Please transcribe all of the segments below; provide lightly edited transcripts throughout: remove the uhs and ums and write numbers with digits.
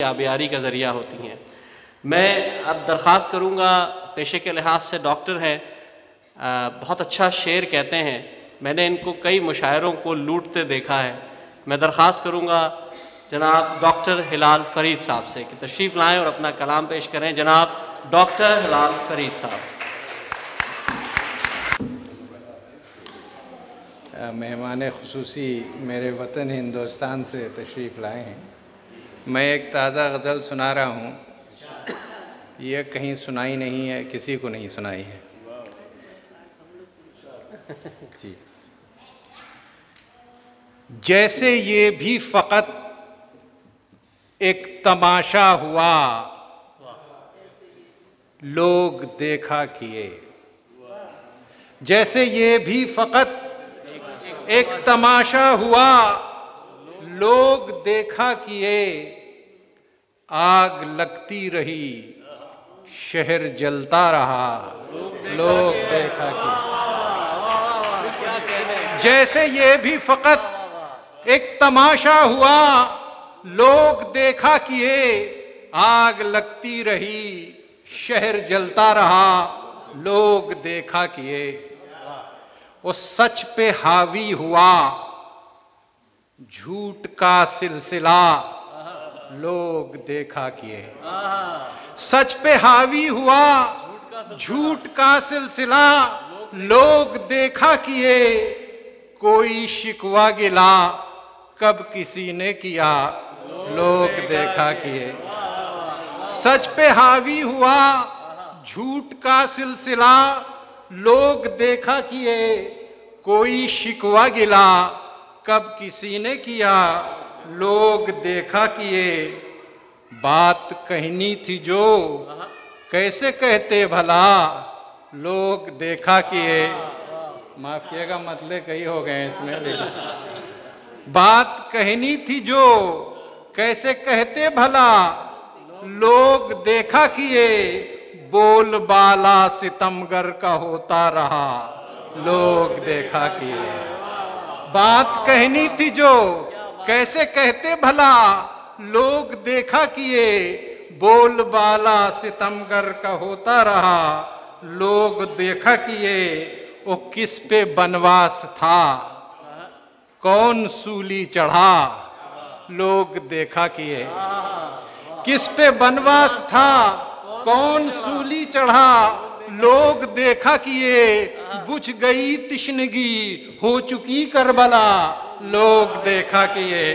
आबियारी का ज़रिया होती हैं। मैं अब दरख्वास्त करूँगा, पेशे के लिहाज से डॉक्टर हैं, बहुत अच्छा शेर कहते हैं, मैंने इनको कई मुशायरों को लूटते देखा है। मैं दरख्वास्त करूँगा जनाब डॉक्टर हिलाल फरीद साहब से कि तशरीफ़ लाएँ और अपना कलाम पेश करें। जनाब डॉक्टर हिलाल फरीद साहब। मेहमान खुसूसी मेरे वतन हिंदुस्तान से तशरीफ़ लाए हैं। मैं एक ताज़ा गज़ल सुना रहा हूँ, यह कहीं सुनाई नहीं है, किसी को नहीं सुनाई है जी। जैसे ये भी फ़कत एक तमाशा हुआ, लोग देखा किए। जैसे ये भी फ़कत एक तमाशा हुआ, लोग देखा किए। आग लगती रही, शहर जलता रहा, लोग देखा किए। जैसे ये भी फ़कत एक तमाशा हुआ, लोग देखा किए। आग लगती रही, शहर जलता रहा, लोग देखा किए। वो सच पे हावी हुआ, झूठ का सिलसिला, लोग देखा किए। सच पे हावी हुआ, झूठ का सिलसिला, लोग देखा किए। कोई शिकवा गिला कब किसी ने किया, लोग देखा किए। सच पे हावी हुआ, झूठ का सिलसिला, लोग देखा किए। कोई शिकवा गिला कब किसी ने किया, लोग देखा किए। बात कहनी थी जो कैसे कहते भला, लोग देखा किए। माफ किएगा, मतले कई हो गए इसमें, लेकिन बात कहनी थी जो कैसे कहते भला, लोग देखा किए। बोल बाला सितमगर का होता रहा, लोग देखा किए। बात कहनी थी जो कैसे कहते भला, लोग देखा किए। बोल बाला सितमगर का होता रहा, लोग देखा किए। वो किस पे बनवास था, कौन सूली चढ़ा, लोग देखा किए। किस पे बनवास था, कौन सूली चढ़ा, लोग देखा किए। बुझ गई तिश्नगी, हो चुकी करबला, लोग देखा किए।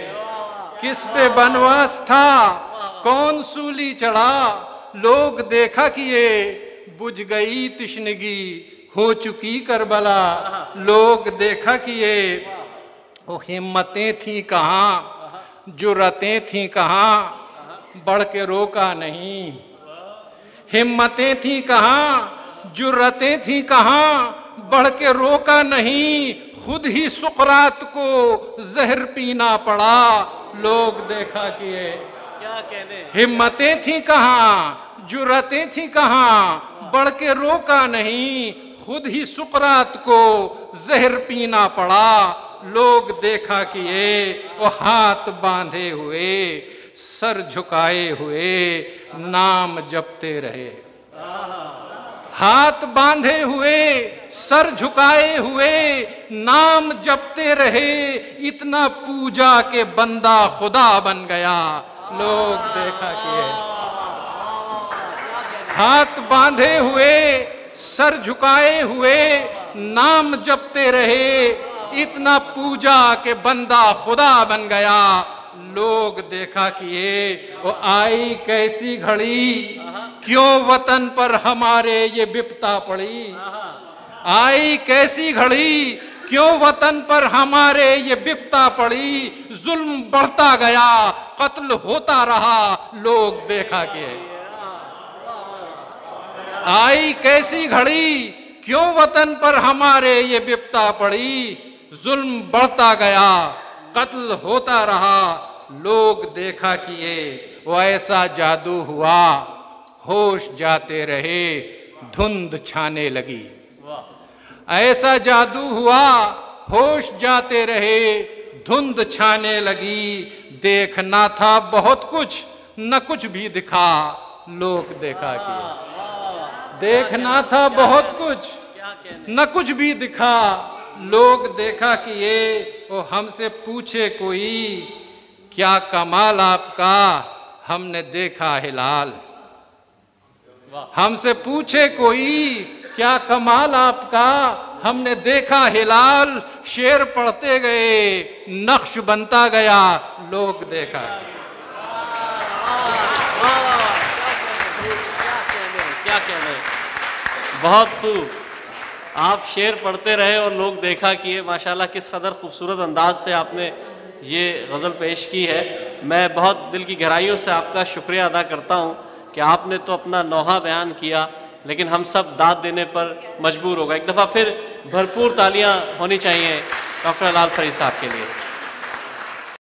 किस पे बनवास था, कौन सूली चढ़ा, लोग देखा किए। बुझ गई तिश्नगी, हो चुकी करबला, लोग देखा किए। वो हिम्मतें थी कहाँ, जुर्रतें थी कहाँ, बढ़ के रोका नहीं। हिम्मतें थी कहाँ, जुर्रतें थी कहाँ, बढ़ के रोका नहीं। खुद ही सुकरात को जहर पीना पड़ा, लोग देखा किए। क्या कहने, हिम्मतें थी कहाँ, जुर्रतें थी कहाँ, बढ़ के रोका नहीं। खुद ही सुकरात को जहर पीना पड़ा, लोग देखा किए। वो हाथ बांधे हुए, सर झुकाए हुए, नाम जपते रहे। हाथ बांधे हुए, सर झुकाए हुए, नाम जपते रहे। इतना पूजा के बंदा खुदा बन गया, लोग देखा किए। हाथ बांधे हुए, सर झुकाए हुए, नाम जपते रहे। इतना पूजा के बंदा खुदा बन गया, लोग देखा किए। वो आई कैसी घड़ी, क्यों वतन पर हमारे ये विपता पड़ी। आई कैसी घड़ी, क्यों वतन पर हमारे ये विपता पड़ी। जुल्म बढ़ता गया, कत्ल होता रहा, लोग देखा किए। आई कैसी घड़ी, क्यों वतन पर हमारे ये विपता पड़ी। जुल्म बढ़ता गया, कत्ल होता रहा, लोग देखा किए। वो ऐसा जादू हुआ, होश जाते रहे, धुंध छाने लगी। ऐसा जादू हुआ, होश जाते रहे, धुंध छाने लगी। देखना था बहुत कुछ, न कुछ भी दिखा लोग देखा किए। देखना था बहुत कुछ, न कुछ भी दिखा लोग देखा किए। ओ हमसे पूछे कोई क्या कमाल आपका, हमने देखा हिलाल। हमसे पूछे कोई क्या कमाल आपका, हमने देखा हिलाल। शेर पढ़ते गए नक्श बनता गया, लोग देखा। क्या कहने, बहुत खूब। आप शेर पढ़ते रहे और लोग देखा किए। माशाल्लाह किस कदर खूबसूरत अंदाज से आपने ये गज़ल पेश की है। मैं बहुत दिल की गहराइयों से आपका शुक्रिया अदा करता हूँ कि आपने तो अपना नौहा बयान किया, लेकिन हम सब दाद देने पर मजबूर हो गए। एक दफ़ा फिर भरपूर तालियां होनी चाहिए डॉक्टर हलाल फरीद साहब के लिए।